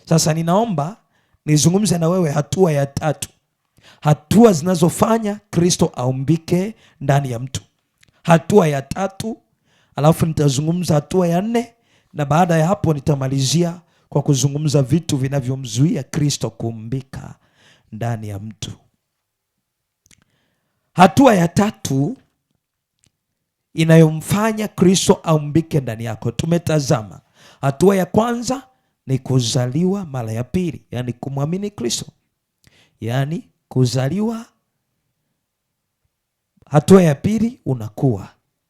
Sasa ninaomba nizungumze na wewe hatua ya tatu, hatua zinazofanya Kristo aumbike ndani ya mtu. Hatua ya tatu, alafu nitazungumza hatua ya 4, na baada ya hapo nitamalizia kwa kuzungumza vitu vinavyomzuia Kristo kuumbika ndani ya mtu. Hatua ya tatu inayomfanya Kristo aumbike ndani yako, tumetazama hatua ya kwanza ni kuzaliwa mara ya pili, yani kumwamini Kristo, yani kuzaliwa. Hatua ya pili unakuwa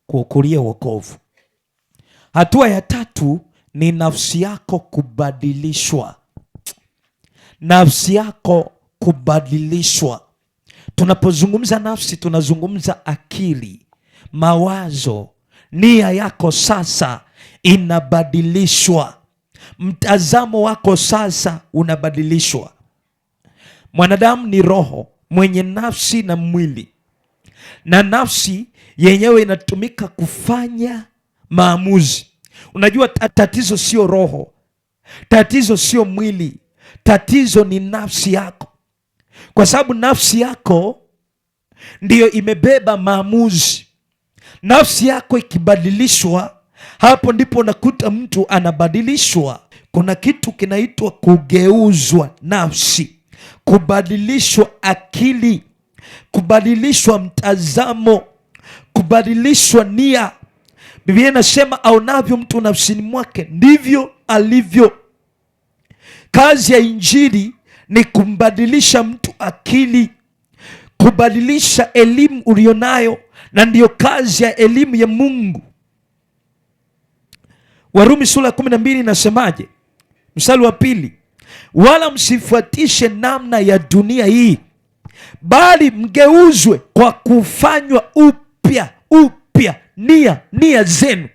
kukulia wokovu. Hatua ya tatu ni nafsi yako kubadilishwa. Nafsi yako kubadilishwa. Tunapozungumza nafsi, tunazungumza akili, mawazo, nia yako sasa inabadilishwa. Mtazamo wako sasa unabadilishwa. Mwanadamu ni roho mwenye nafsi na mwili, na nafsi yenyewe inatumika kufanya maamuzi. Unajua tatizo sio roho, tatizo sio mwili, tatizo ni nafsi yako, kwa sababu nafsi yako ndiyo imebeba maamuzi. Nafsi yako ikibadilishwa, hapo ndipo unakuta mtu anabadilishwa. Kuna kitu kinaitwa kugeuzwa nafsi, kubadilishwa akili, kubadilishwa mtazamo, kubadilishwa nia. Biblia inasema aonavyo mtu nafsini mwake ndivyo alivyo. Kazi ya Injili ni kumbadilisha mtu akili, kubadilisha elimu ulionayo, na ndiyo kazi ya elimu ya Mungu. Warumi sura 12 inasemaje? Mstari wa 2, wala msifuatishe namna ya dunia hii, bali mgeuzwe kwa kufanywa upya nia zenu,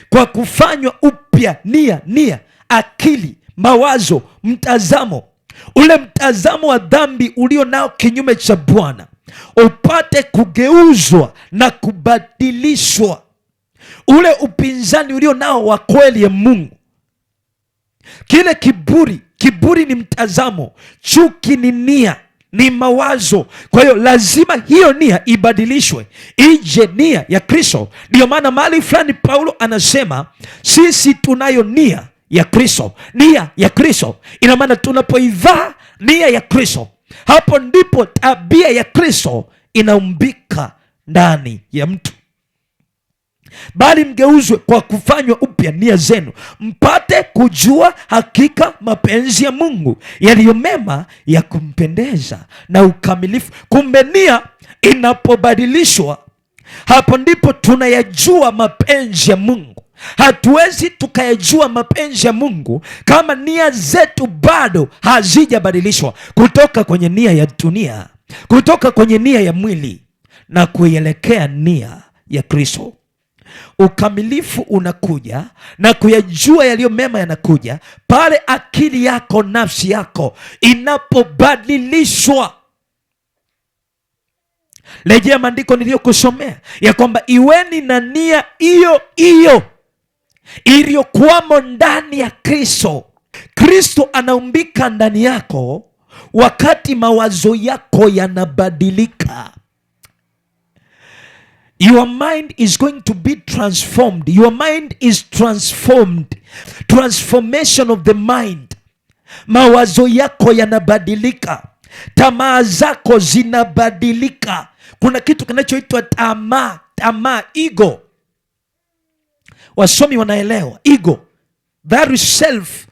kwa kufanywa upya nia, akili, mawazo, mtazamo. Ule mtazamo wa dhambi ulio nao kinyume cha Bwana upate kugeuzwa na kubadilishwa. Ule upinzani ulio nao wa kweli ya Mungu, kile kiburi ni mtazamo, chuki ni nia, ni mawazo. Kwa hiyo lazima hiyo nia ibadilishwe, ije nia ya Kristo. Ndio maana mahali fulani Paulo anasema sisi tunayo nia ya Kristo. Nia ya Kristo ina maana tunapoivaa nia ya Kristo, hapo ndipo tabia ya Kristo inaumbika ndani ya mtu. Bali mgeuzwe kwa kufanywa upya nia zenu, mpate kujua hakika mapenzi ya Mungu yaliyo mema, ya kumpendeza na ukamilifu. Kumbe nia inapobadilishwa, hapo ndipo tunayajua mapenzi ya Mungu. Hatuwezi tukayajua mapenzi ya Mungu kama nia zetu bado hazijabadilishwa kutoka kwenye nia ya dunia, kutoka kwenye nia ya mwili na kuielekea nia ya Kristo. Ukamilifu unakuja na kuyajua yaliyo mema yanakuja pale akili yako, nafsi yako inapobadilishwa. Rejea maandiko niliyokusomea ya kwamba iweni na nia hiyo hiyo iliyokuwamo ndani ya Kristo. Kristo anaumbika ndani yako wakati mawazo yako yanabadilika. Your mind is going to be transformed. Your mind is transformed. Transformation of the mind. Mawazo yako yanabadilika, tamaa zako zinabadilika. Kuna kitu kinachoitwa tamaa, ego. Wasomi wanaelewa ego, that self,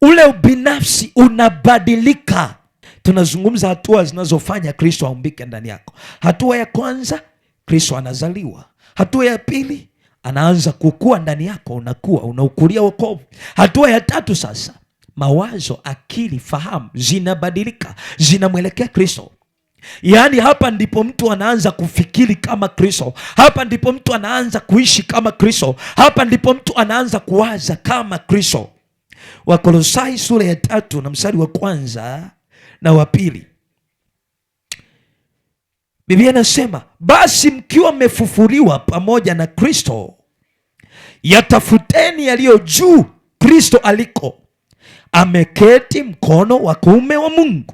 ule ubinafsi unabadilika. Tunazungumza hatua zinazofanya Kristo aumbike ndani yako. Hatua ya kwanza, Kristo anazaliwa. Hatua ya pili, anaanza kukua ndani yako, unakuwa unaukulia wokovu. Hatua ya tatu sasa, mawazo, akili, fahamu zinabadilika, zinamwelekea Kristo. Yaani hapa ndipo mtu anaanza kufikiri kama Kristo. Hapa ndipo mtu anaanza kuishi kama Kristo. Hapa ndipo mtu anaanza kuwaza kama Kristo. Wakolosai sura ya 3 na mstari wa 1 na wa 2. Biblia inasema basi mkiwa mmefufuliwa pamoja na Kristo, yatafuteni yaliyo juu, Kristo aliko ameketi mkono wa kuume wa Mungu.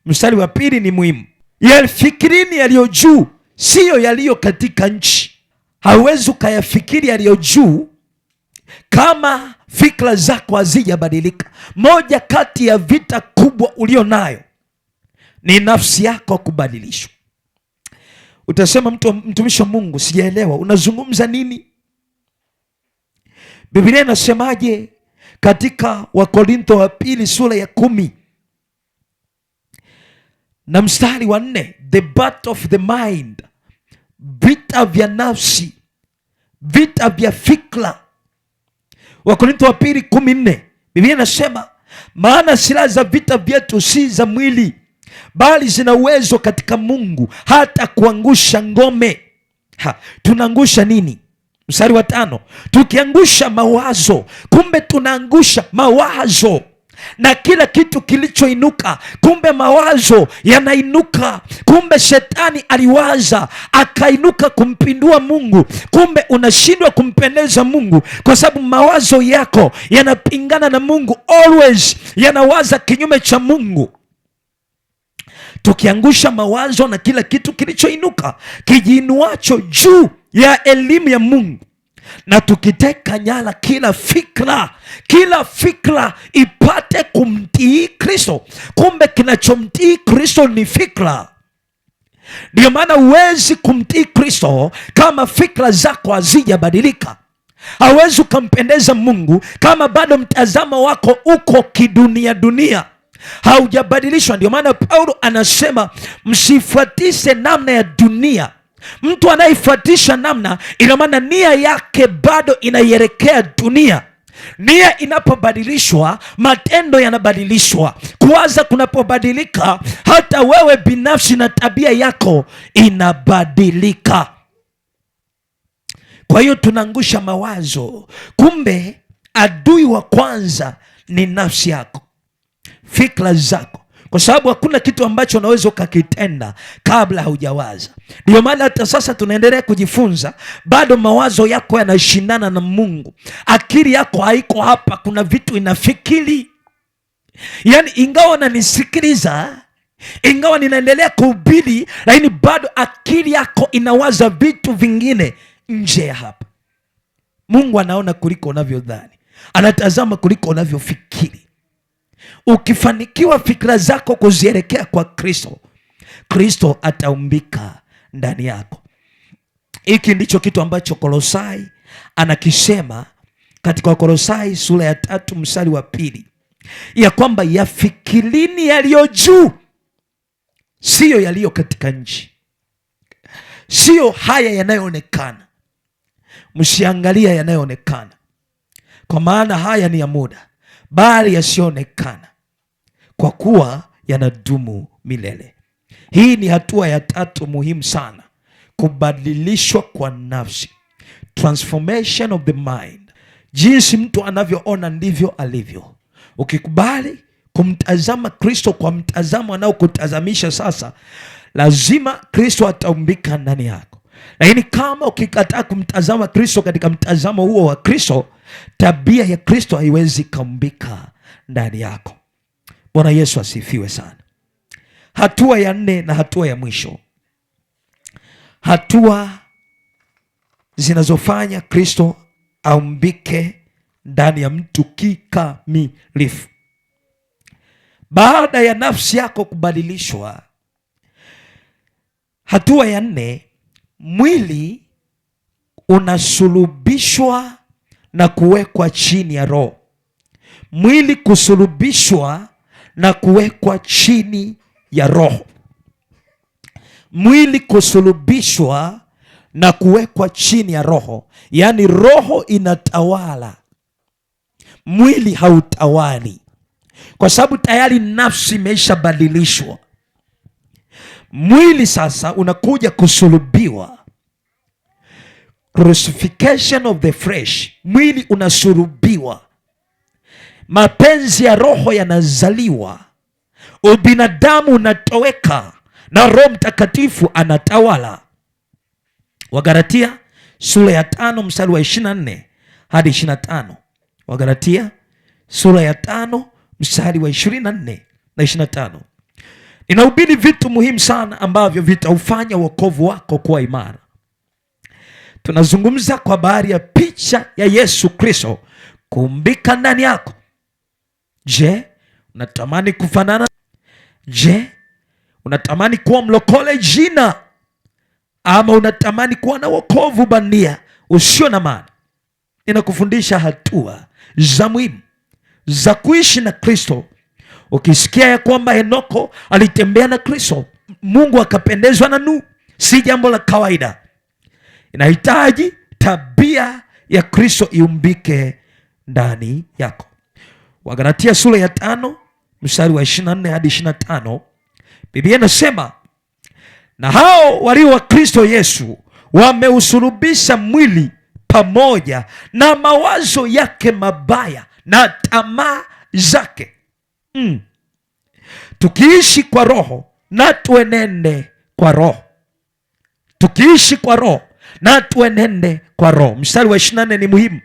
Mstari wa pili ni muhimu. Yafikirini yaliyo juu, siyo yaliyo katika nchi. Hauwezi ukayafikiri yaliyo juu kama fikra zako hazijabadilika. Moja kati ya vita kubwa ulio nayo ni nafsi yako kubadilishwa. Utasema, mtumishi wa Mungu, sijaelewa unazungumza nini? Biblia inasemaje katika Wakorintho wa pili sura ya 10 na mstari wa 4? The battle of the mind, vita vya nafsi, vita vya fikra. Wakorintho wa pili 14, Biblia inasema maana silaha za vita vyetu si za mwili, bali zina uwezo katika Mungu hata kuangusha ngome. Tunaangusha nini? Mstari wa 5, tukiangusha mawazo. Kumbe tunaangusha mawazo na kila kitu kilichoinuka. Kumbe mawazo yanainuka. Kumbe shetani aliwaza akainuka kumpindua Mungu. Kumbe unashindwa kumpendeza Mungu kwa sababu mawazo yako yanapingana na Mungu, always yanawaza kinyume cha Mungu. Tukiangusha mawazo na kila kitu kilichoinuka kijiinuacho juu ya elimu ya Mungu, na tukiteka nyara kila fikra ipate kumtii Kristo. Kumbe kinachomtii Kristo ni fikra. Ndio maana huwezi kumtii Kristo kama fikra zako hazijabadilika. Hauwezi ukampendeza Mungu kama bado mtazamo wako uko kidunia, haujabadilishwa. Ndio maana Paulo anasema msifuatishe namna ya dunia. Mtu anayefuatisha namna, ina maana nia yake bado inaielekea dunia. Nia inapobadilishwa, matendo yanabadilishwa. Kuwaza kunapobadilika, hata wewe binafsi na tabia yako inabadilika. Kwa hiyo tunaangusha mawazo. Kumbe adui wa kwanza ni nafsi yako, fikra zako, kwa sababu hakuna kitu ambacho unaweza ukakitenda kabla haujawaza. Ndio maana hata sasa tunaendelea kujifunza, bado mawazo yako yanashindana na Mungu. Akili yako haiko hapa, kuna vitu inafikiri. Yaani ingawa nanisikiliza, ingawa ninaendelea kuhubiri, lakini bado akili yako inawaza vitu vingine nje ya hapa. Mungu anaona kuliko unavyodhani, anatazama kuliko unavyofikiri. Ukifanikiwa fikra zako kuzielekea kwa Kristo, Kristo ataumbika ndani yako. Hiki ndicho kitu ambacho Kolosai anakisema katika Kolosai sura ya 3 mstari wa 2, ya kwamba yafikirini yaliyo juu, siyo yaliyo katika nchi. Siyo haya yanayoonekana. Msiangalia yanayoonekana, kwa maana haya ni ya muda, bali yasiyoonekana kwa kuwa yanadumu milele. Hii ni hatua ya 3 muhimu sana, kubadilishwa kwa nafsi, transformation of the mind. Jinsi mtu anavyoona ndivyo alivyo. Ukikubali kumtazama Kristo kwa mtazamo anaokutazamisha sasa, lazima Kristo ataumbika ndani yako. Lakini kama ukikataa kumtazama Kristo katika mtazamo huo wa Kristo, tabia ya Kristo haiwezi kaumbika ndani yako. Bwana Yesu asifiwe sana. Hatua ya 4 na hatua ya mwisho, hatua zinazofanya Kristo aumbike ndani ya mtu kikamilifu. Baada ya nafsi yako kubadilishwa, hatua ya 4, mwili unasulubishwa na kuwekwa chini ya roho. Mwili kusulubishwa na kuwekwa chini ya roho. Mwili kusulubishwa na kuwekwa chini ya roho, yaani roho inatawala, mwili hautawali, kwa sababu tayari nafsi imeisha badilishwa. Mwili sasa unakuja kusulubiwa, crucifixion of the flesh. Mwili unasulubiwa, mapenzi ya roho yanazaliwa, ubinadamu unatoweka, na Roho Mtakatifu anatawala. Wagalatia sura ya 5 mstari wa 24 hadi 25. Wagalatia sura ya 5 mstari wa 24 na 25. Inahubiri vitu muhimu sana ambavyo vitaufanya wokovu wako kuwa imara. Tunazungumza kwa habari ya picha ya Yesu Kristo kuumbika ndani yako. Je, unatamani kufanana? Je, unatamani kuwa mlokole jina, ama unatamani kuwa na wokovu bandia usio na maana? Ninakufundisha hatua za muhimu za kuishi na Kristo. Ukisikia ya kwamba Henoko alitembea na Kristo, Mungu akapendezwa na Nuhu, si jambo la kawaida. Inahitaji tabia ya Kristo iumbike ndani yako. Wagalatia sura ya 5 mstari wa 24 hadi 25, Biblia inasema, na hao walio wa Kristo Yesu wameusulubisha mwili pamoja na mawazo yake mabaya na tamaa zake. Tukiishi kwa Roho na tuenende kwa Roho. Tukiishi kwa Roho na tuenende kwa Roho. Mstari wa 24 ni muhimu.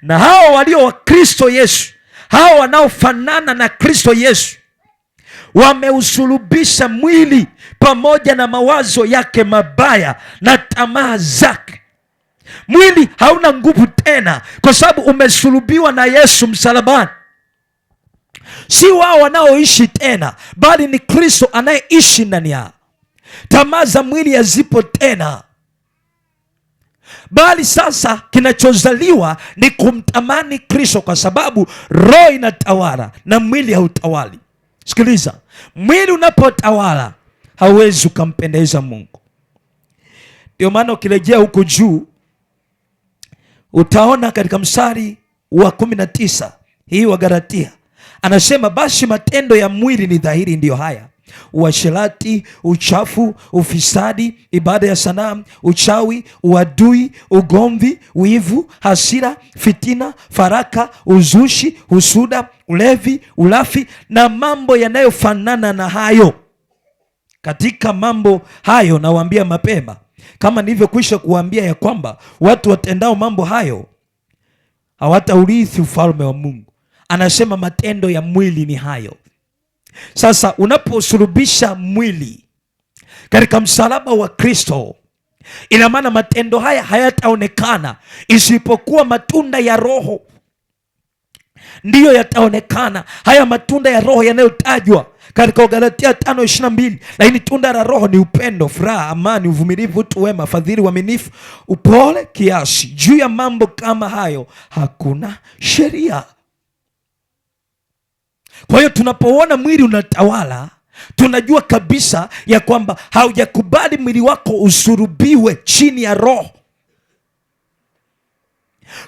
Na hao walio wa Kristo Yesu, hao wanaofanana na Kristo Yesu, wameusulubisha mwili pamoja na mawazo yake mabaya na tamaa zake. Mwili hauna nguvu tena kwa sababu umesulubiwa na Yesu msalabani. Si wao wanaoishi tena, bali ni Kristo anayeishi ndani yao. Tamaa za mwili hazipo tena, bali sasa kinachozaliwa ni kumtamani Kristo, kwa sababu roho inatawala na mwili hautawali. Sikiliza, mwili unapotawala hauwezi ukampendeza Mungu. Ndio maana ukirejea huko juu utaona katika mstari wa 19 hii wa Galatia anasema, basi matendo ya mwili ni dhahiri, ndiyo haya: uasherati, uchafu, ufisadi, ibada ya sanamu, uchawi, uadui, ugomvi, wivu, hasira, fitina, faraka, uzushi, husuda, ulevi, ulafi na mambo yanayofanana na hayo. Katika mambo hayo nawaambia mapema, kama nilivyokwisha kuwaambia, ya kwamba watu watendao mambo hayo hawataurithi ufalme wa Mungu. Anasema matendo ya mwili ni hayo. Sasa unaposulubisha mwili katika msalaba wa Kristo, ina maana matendo haya hayataonekana, isipokuwa matunda ya Roho ndiyo yataonekana. Haya matunda ya Roho yanayotajwa katika Galatia 5:22, lakini tunda la Roho ni upendo, furaha, amani, uvumilivu, utu wema, fadhili, uaminifu, upole, kiasi. Juu ya mambo kama hayo hakuna sheria. Kwa hiyo tunapoona mwili unatawala, tunajua kabisa ya kwamba haujakubali mwili wako usulubiwe chini ya Roho.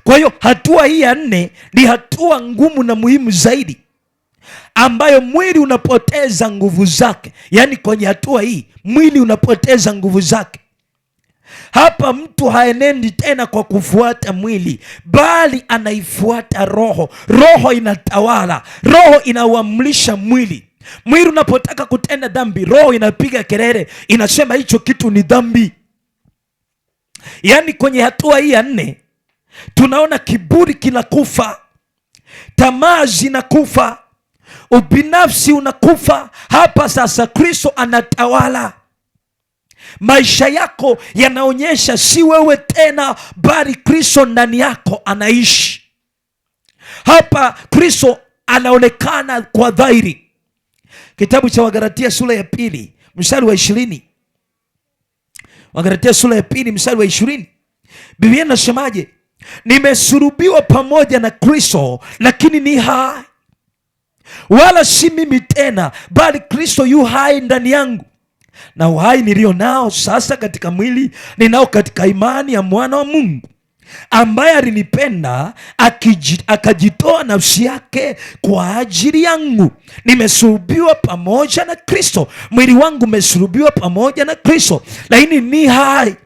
Kwa hiyo hatua hii ya 4 ni hatua ngumu na muhimu zaidi, ambayo mwili unapoteza nguvu zake. Yaani kwenye hatua hii mwili unapoteza nguvu zake. Hapa mtu haenendi tena kwa kufuata mwili, bali anaifuata Roho. Roho inatawala, Roho inauamrisha mwili. Mwili unapotaka kutenda dhambi, Roho inapiga kelele, inasema hicho kitu ni dhambi. Yaani kwenye hatua hii ya 4 tunaona kiburi kinakufa, tamaa zinakufa, ubinafsi unakufa. Hapa sasa Kristo anatawala. Maisha yako yanaonyesha si wewe tena, bali Kristo ndani yako anaishi. Hapa Kristo anaonekana kwa dhahiri. Kitabu cha Wagalatia sura ya 2 mstari wa 20. Wagalatia sura ya 2 mstari wa 20. Biblia inasemaje? Nimesulubiwa pamoja na Kristo, lakini ni hai, wala si mimi tena, bali Kristo yu hai ndani yangu. Na uhai nilio nao sasa katika mwili ninao katika imani ya mwana wa Mungu, ambaye alinipenda akajitoa nafsi yake kwa ajili yangu. Nimesulubiwa pamoja na Kristo, mwili wangu umesulubiwa pamoja na Kristo, lakini ni hai.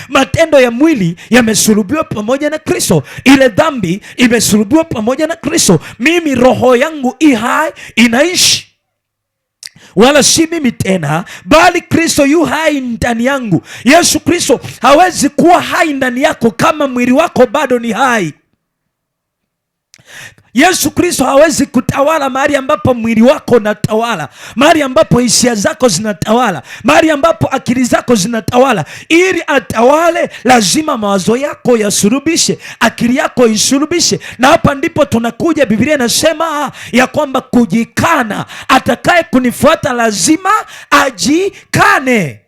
Matendo ya mwili yamesulubiwa pamoja na Kristo, ile dhambi imesulubiwa pamoja na Kristo. Mimi roho yangu i hai, inaishi. wala si mimi tena, bali Kristo yu hai ndani yangu. Yesu Kristo hawezi kuwa hai ndani yako kama mwili wako bado ni hai. Yesu Kristo hawezi kutawala mahali ambapo mwili wako unatawala, mahali ambapo hisia zako zinatawala, mahali ambapo akili zako zinatawala. Ili atawale, lazima mawazo yako yasurubishe, akili yako isurubishe. Na hapa ndipo tunakuja, Biblia inasema ya kwamba kujikana, atakaye kunifuata lazima ajikane.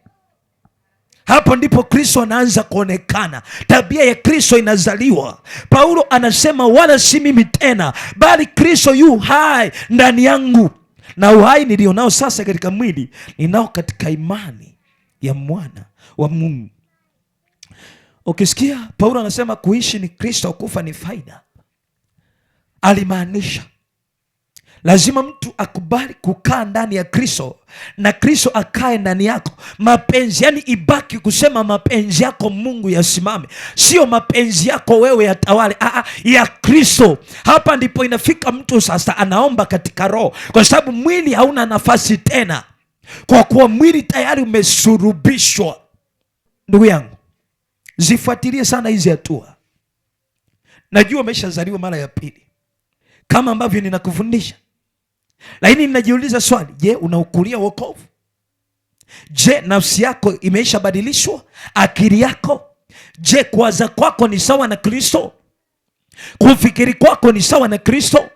Hapo ndipo Kristo anaanza kuonekana, tabia ya Kristo inazaliwa. Paulo anasema wala si mimi tena, bali Kristo yu hai ndani yangu, na uhai nilio nao sasa katika mwili ninao katika imani ya mwana wa Mungu. Ukisikia Paulo anasema kuishi ni Kristo, kufa ni faida, alimaanisha lazima mtu akubali kukaa ndani ya Kristo na Kristo akae ndani yako. Mapenzi, yani ibaki kusema mapenzi yako Mungu yasimame, sio mapenzi yako wewe yatawale, ya Kristo. Hapa ndipo inafika mtu sasa anaomba katika roho, kwa sababu mwili hauna nafasi tena, kwa kuwa mwili tayari umesurubishwa. Ndugu yangu, zifuatilie sana hizi hatua. Najua umeshazaliwa mara ya pili kama ambavyo ninakufundisha, lakini ninajiuliza swali, je, unaukulia wokovu? Je, nafsi yako imeisha badilishwa? Akili yako, je, kuwaza kwako ni sawa na Kristo? Kufikiri kwako ni sawa na Kristo?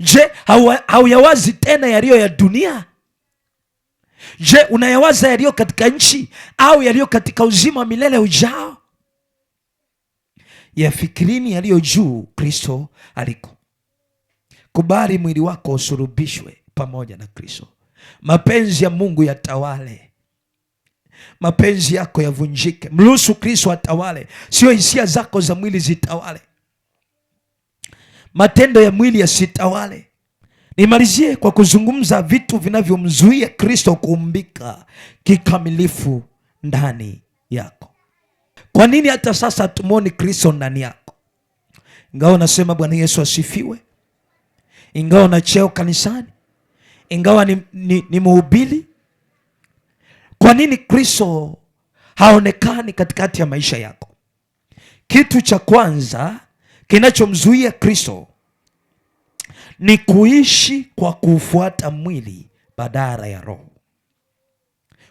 Je, hauyawazi tena yaliyo ya dunia? Je, unayawaza yaliyo katika nchi au yaliyo katika uzima wa milele ujao? Yafikirini yaliyo juu, Kristo aliko. Kubali mwili wako usurubishwe pamoja na Kristo. Mapenzi ya Mungu yatawale, mapenzi yako yavunjike. Mruhusu Kristo atawale, sio hisia zako za mwili zitawale, matendo ya mwili yasitawale. Nimalizie kwa kuzungumza vitu vinavyomzuia Kristo kuumbika kikamilifu ndani yako. Kwa nini hata sasa tumuone Kristo ndani yako? Ingawa unasema Bwana Yesu asifiwe, ingawa una cheo kanisani, ingawa ni mhubiri, kwa nini Kristo haonekani katikati ya maisha yako? Kitu cha kwanza kinachomzuia Kristo ni kuishi kwa kufuata mwili badala ya roho.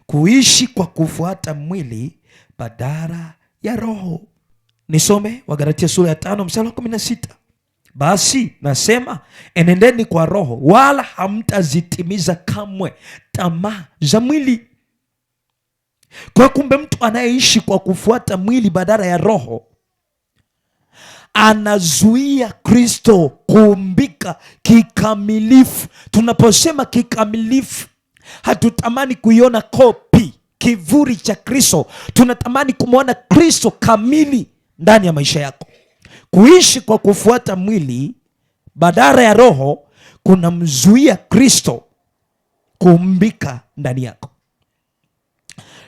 Kuishi kwa kufuata mwili badala ya roho. Nisome Wagalatia sura ya 5 mstari wa 16. Basi nasema enendeni kwa roho, wala hamtazitimiza kamwe tamaa za mwili. Kwa kumbe mtu anayeishi kwa kufuata mwili badala ya roho anazuia Kristo kuumbika kikamilifu. Tunaposema kikamilifu, hatutamani kuiona kopi, kivuli cha Kristo. Tunatamani kumwona Kristo kamili ndani ya maisha yako. Kuishi kwa kufuata mwili badala ya roho kunamzuia Kristo kuumbika ndani yako.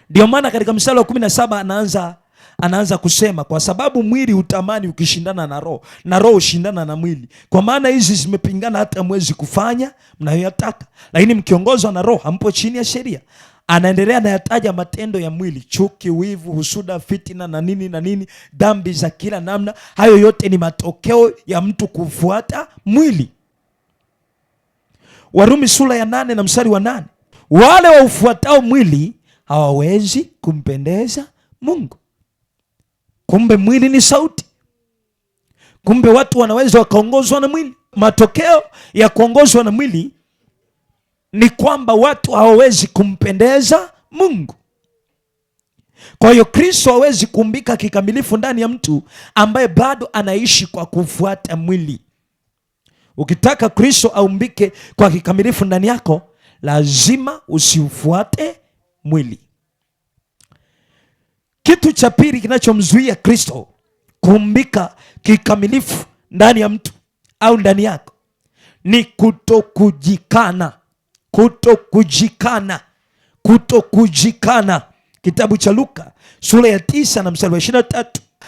Ndio maana katika mstari wa 17 anaanza kusema, kwa sababu mwili hutamani ukishindana na roho, na roho hushindana na mwili, kwa maana hizi zimepingana hata mwezi kufanya mnayoyataka. Lakini mkiongozwa na roho hampo chini ya sheria. Anaendelea anayataja matendo ya mwili: chuki, wivu, husuda, fitina na nini, dhambi za kila namna. Hayo yote ni matokeo ya mtu kufuata mwili. Warumi sura ya 8 na mstari wa 8, wale waufuatao mwili hawawezi kumpendeza Mungu. Kumbe mwili ni sauti. Kumbe watu wanaweza wakaongozwa na mwili. Matokeo ya kuongozwa na mwili ni kwamba watu hawawezi kumpendeza Mungu. Kwa hiyo Kristo hawezi kuumbika kikamilifu ndani ya mtu ambaye bado anaishi kwa kufuata mwili. Ukitaka Kristo aumbike kwa kikamilifu ndani yako, lazima usiufuate mwili. Kitu cha pili kinachomzuia Kristo kuumbika kikamilifu ndani ya mtu au ndani yako ni kutokujikana. Kutokujikana. Kitabu cha Luka sura ya 9 na mstari wa 23,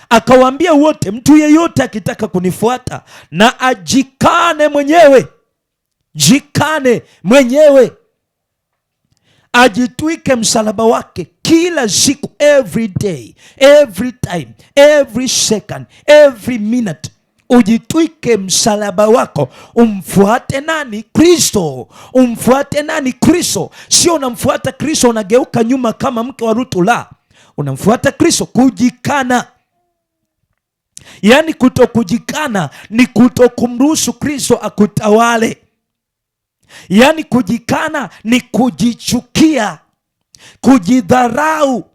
akawaambia wote, mtu yeyote akitaka kunifuata na ajikane mwenyewe. Jikane mwenyewe. ajitwike msalaba wake kila siku, every day, every time, every second, every minute. Ujitwike msalaba wako, umfuate nani? Kristo. Umfuate nani? Kristo. Sio unamfuata Kristo unageuka nyuma kama mke wa Rutu, la. Unamfuata Kristo. Kujikana, yaani kutokujikana ni kutokumruhusu Kristo akutawale. Yaani kujikana ni kujichukia, kujidharau,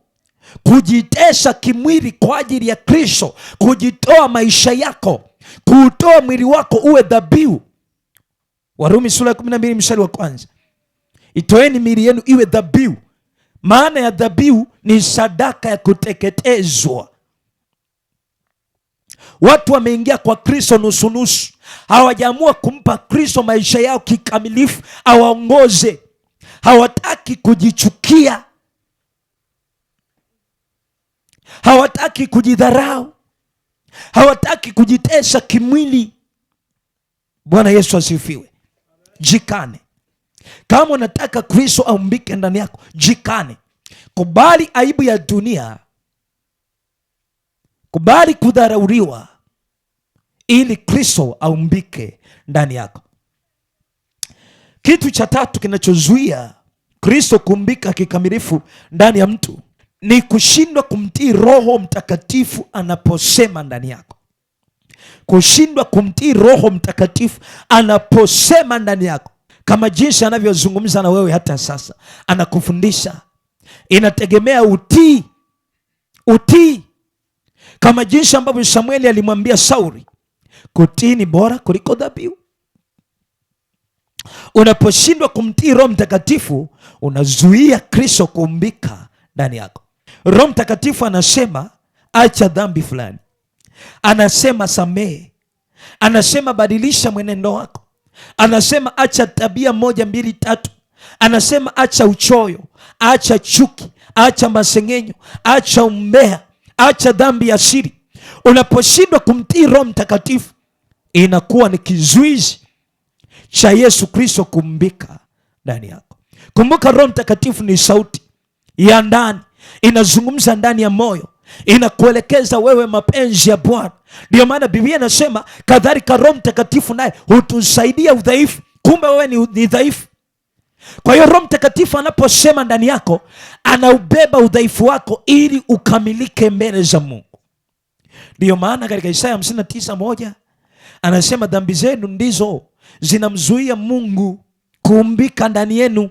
kujitesha kimwili kwa ajili ya Kristo, kujitoa maisha yako, kuutoa mwili wako uwe dhabihu. Warumi sura ya 12 mstari wa 1. Itoeni miili yenu iwe dhabihu. Maana ya dhabihu ni sadaka ya kuteketezwa. Watu wameingia kwa Kristo nusu. Hawajaamua kumpa Kristo maisha yao kikamilifu awaongoze. Hawataki kujichukia, hawataki kujidharau, hawataki kujitesha kimwili. Bwana Yesu asifiwe. Jikane. Kama unataka Kristo aumbike ndani yako, jikane. Kubali aibu ya dunia, kubali kudharauliwa, ili Kristo aumbike ndani yako. Kitu cha tatu kinachozuia Kristo kuumbika kikamilifu ndani ya mtu ni kushindwa kumtii Roho Mtakatifu anaposema ndani yako. Kushindwa kumtii Roho Mtakatifu anaposema ndani yako, kama jinsi anavyozungumza na wewe hata sasa, anakufundisha. Inategemea utii. Kama jinsi ambavyo Samueli alimwambia Sauli, kutii ni bora kuliko dhabihu. Unaposhindwa kumtii Roho Mtakatifu, unazuia Kristo kuumbika ndani yako. Roho Mtakatifu anasema acha dhambi fulani, anasema samehe, anasema badilisha mwenendo wako, anasema acha tabia 1, 2, 3, anasema acha uchoyo, acha chuki, acha masengenyo, acha umbea, acha dhambi ya siri. Unaposhindwa kumtii Roho Mtakatifu, inakuwa ni kizuizi cha Yesu Kristo kuumbika ndani yako. Kumbuka, Roho Mtakatifu ni sauti ya ndani, inazungumza ndani ya moyo, inakuelekeza wewe mapenzi ya Bwana. Ndio maana Biblia inasema kadhalika Roho Mtakatifu naye hutusaidia udhaifu. Kumbe wewe ni dhaifu. Kwa hiyo Roho Mtakatifu anaposema ndani yako, anaubeba udhaifu wako ili ukamilike mbele za Mungu. Ndio maana katika Isaya 59:1 anasema dhambi zenu ndizo zinamzuia Mungu kuumbika ndani yenu.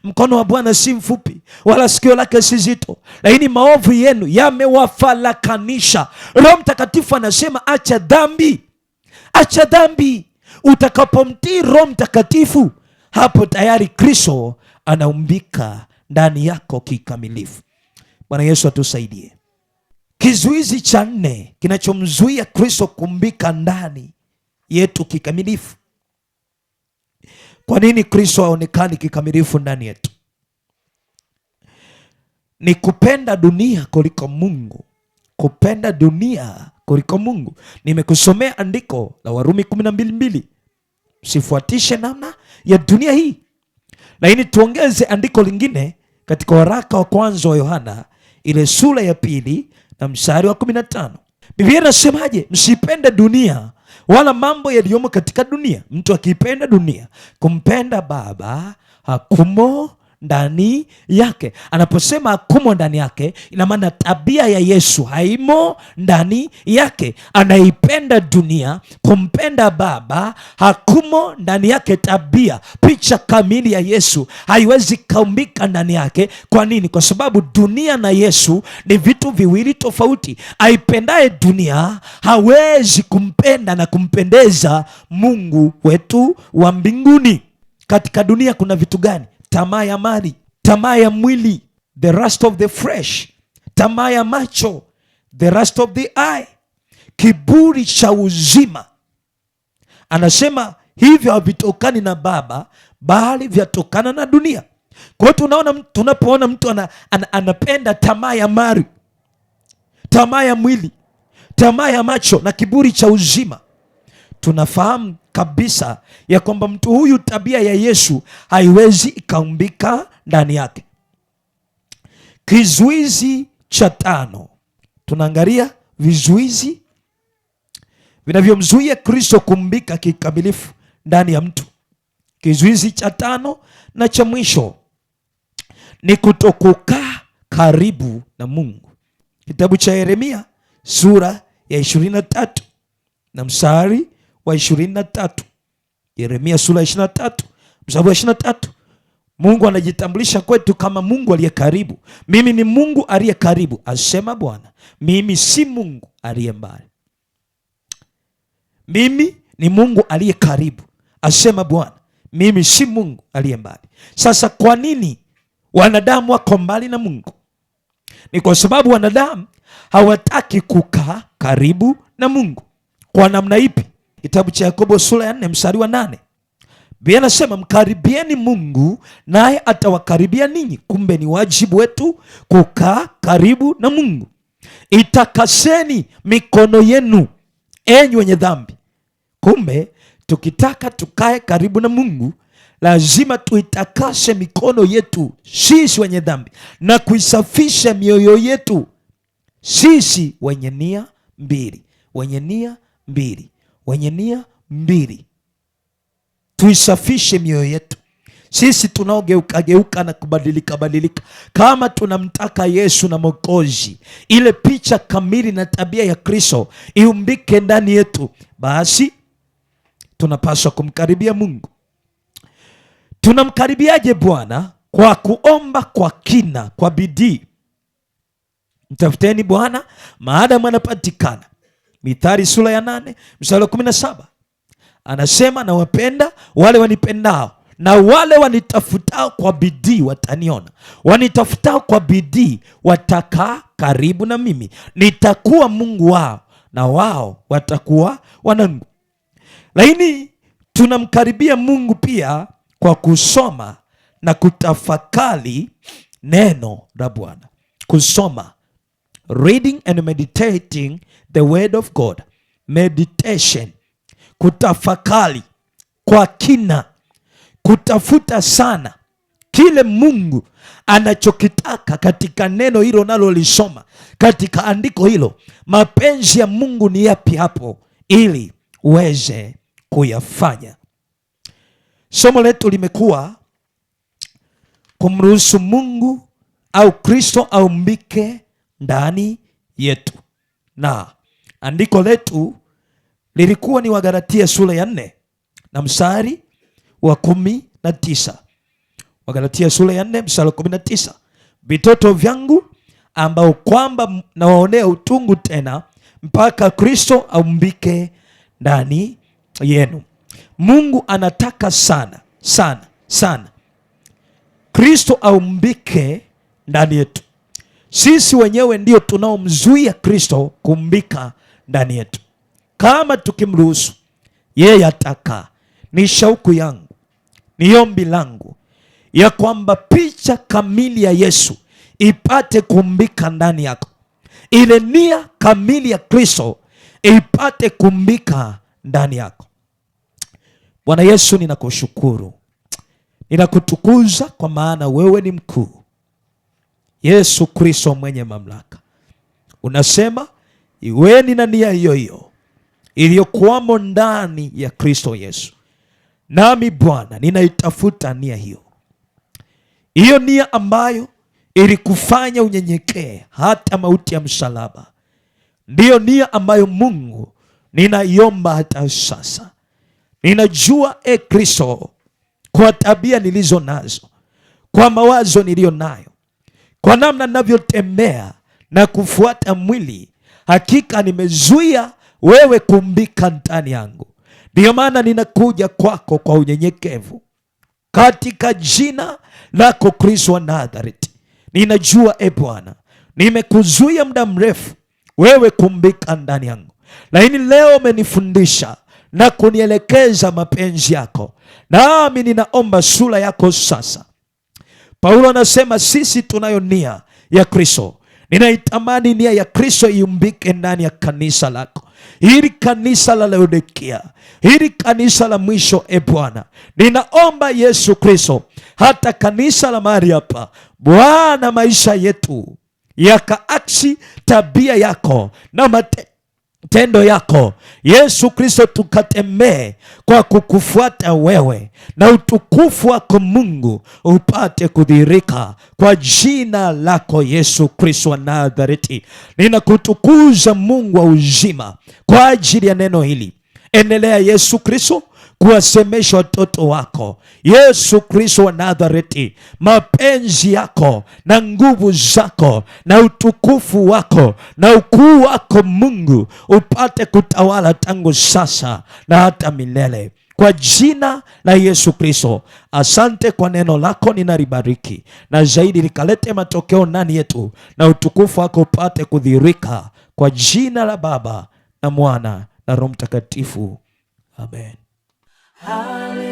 Mkono wa Bwana si mfupi, wala sikio lake si zito, lakini maovu yenu yamewafalakanisha. Roho Mtakatifu anasema acha dhambi, acha dhambi. Utakapomtii Roho Mtakatifu, hapo tayari Kristo anaumbika ndani yako kikamilifu. Bwana Yesu atusaidie. Kizuizi cha 4 kinachomzuia Kristo kuumbika ndani yetu kikamilifu. Kwa nini Kristo haonekani kikamilifu ndani yetu? Ni kupenda dunia kuliko Mungu. Kupenda dunia kuliko Mungu. Nimekusomea andiko la Warumi 12:2. Sifuatishe namna ya dunia hii. Lakini tuongeze andiko lingine katika waraka wa kwanza wa Yohana, ile sura ya 2 na mstari wa 15. Biblia inasemaje? Msipende dunia wala mambo yaliyomo katika dunia. Mtu akipenda dunia, kumpenda Baba hakumo ndani yake. Anaposema hakumo ndani yake, ina maana tabia ya Yesu haimo ndani yake. Anaipenda dunia, kumpenda Baba hakumo ndani yake. Tabia, picha kamili ya Yesu haiwezi kaumbika ndani yake. Kwa nini? Kwa sababu dunia na Yesu ni vitu viwili tofauti. Aipendaye dunia hawezi kumpenda na kumpendeza Mungu wetu wa mbinguni. Katika dunia kuna vitu gani? Tamaa ya mali, tamaa ya mwili, the lust of the flesh, tamaa ya macho, the lust of the eye, kiburi cha uzima. Anasema hivyo havitokani na Baba, bali vyatokana na dunia. Kwa hiyo tunapoona mtu anapenda tamaa ya mali, tamaa ya mwili, tamaa ya macho na kiburi cha uzima, tunafahamu kabisa ya kwamba mtu huyu tabia ya Yesu haiwezi ikaumbika ndani yake. Kizuizi cha tano, tunaangalia vizuizi vinavyomzuia Kristo kuumbika kikamilifu ndani ya mtu. Kizuizi cha tano na cha mwisho ni kutokukaa karibu na Mungu. Kitabu cha Yeremia sura ya 23 na mstari wa 23. Yeremia sura ya 23 mstari wa 23. Mungu anajitambulisha kwetu kama Mungu aliye karibu. Mimi ni Mungu aliye karibu, asema Bwana. Mimi si Mungu aliye mbali. Mimi ni Mungu aliye karibu, asema Bwana. Mimi si Mungu aliye mbali. Sasa kwa nini wanadamu wako mbali na Mungu? Ni kwa sababu wanadamu hawataki kukaa karibu na Mungu. Kwa namna ipi? Kitabu cha Yakobo sura ya 4 mstari wa 8. Biblia inasema mkaribieni Mungu naye atawakaribia ninyi. Kumbe ni wajibu wetu kukaa karibu na Mungu. Itakaseni mikono yenu enyi wenye dhambi. Kumbe tukitaka tukae karibu na Mungu, lazima tuitakase mikono yetu sisi wenye dhambi na kuisafisha mioyo yetu sisi wenye nia mbili. Wenye nia mbili. Wenye nia mbili. Tuisafishe mioyo yetu sisi tunaogeuka na kubadilika. Kama tunamtaka Yesu na Mwokozi, ile picha kamili na tabia ya Kristo iumbike ndani yetu, basi tunapaswa kumkaribia Mungu. Tunamkaribiaje Bwana? Kwa kuomba kwa kina, kwa bidii. Mtafuteni Bwana maadamu anapatikana. Mithali sura ya 8 mstari wa 17. Anasema nawapenda wale wanipendao, na wale wanitafutao kwa bidii wataniona. Wanitafutao kwa bidii watakaa karibu na mimi. Nitakuwa Mungu wao na wao watakuwa wanangu. Lakini tunamkaribia Mungu pia kwa kusoma na kutafakari neno la Bwana. Kusoma, reading and meditating the word of God. Meditation, kutafakari kwa kina, kutafuta sana kile Mungu anachokitaka katika neno hilo nalolisoma, katika andiko hilo. Mapenzi ya Mungu ni yapi hapo, ili uweze kuyafanya. Somo letu limekuwa kumruhusu Mungu au Kristo aumbike ndani yetu, na andiko letu lilikuwa ni Wagalatia sura ya 4 na mstari wa 19. Wagalatia sura ya 4 mstari wa 19. Vitoto vyangu ambao kwamba nawaonea utungu tena mpaka Kristo aumbike ndani yenu. Mungu anataka sana sana sana Kristo aumbike ndani yetu. Sisi wenyewe ndio tunaomzuia Kristo kuumbika ndani yetu. Kama tukimruhusu, yeye atakaa. Ni shauku yangu, ni ombi langu ya kwamba picha kamili ya Yesu ipate kuumbika ndani yako. Ile nia kamili ya Kristo ipate kuumbika ndani yako. Bwana Yesu, ninakushukuru, ninakutukuza kwa maana wewe ni mkuu. Yesu Kristo mwenye mamlaka, unasema iweni na nia hiyo hiyo iliyokuwamo ndani ya Kristo Yesu. Nami Bwana ninaitafuta nia hiyo, hiyo nia ambayo ilikufanya unyenyekee hata mauti ya msalaba. Ndiyo nia ambayo Mungu ninaiomba hata sasa. Ninajua Kristo, kwa tabia nilizo nazo, kwa mawazo niliyo nayo, kwa namna ninavyotembea na kufuata mwili, hakika nimezuia wewe kuumbika ndani yangu. Ndiyo maana ninakuja kwako kwa unyenyekevu, katika jina lako Kristo wa Nazareti. Ninajua Bwana, nimekuzuia muda mrefu wewe kuumbika ndani yangu, lakini leo umenifundisha na kunielekeza mapenzi yako, nami ninaomba sura yako sasa. Paulo anasema sisi tunayo nia ya Kristo, Ninaitamani nia ya Kristo iumbike ndani ya kanisa lako, hili kanisa la Laodikia, hili kanisa la mwisho. Bwana, ninaomba Yesu Kristo, hata kanisa la mahali hapa Bwana, maisha yetu yakaaksi tabia yako na matendo yako Yesu Kristo, tukatembee kwa kukufuata wewe, na utukufu wako Mungu upate kudhihirika kwa jina lako Yesu Kristo wa Nazareti. Ninakutukuza Mungu wa uzima kwa ajili ya neno hili. Endelea Yesu Kristo kuwasemesha watoto wako Yesu Kristo wa Nazareti, mapenzi yako na nguvu zako na utukufu wako na ukuu wako Mungu upate kutawala tangu sasa na hata milele, kwa jina la Yesu Kristo. Asante kwa neno lako, ninalibariki na zaidi likalete matokeo ndani yetu, na utukufu wako upate kudhihirika kwa jina la Baba na Mwana na Roho Mtakatifu. Amen. Hallelujah.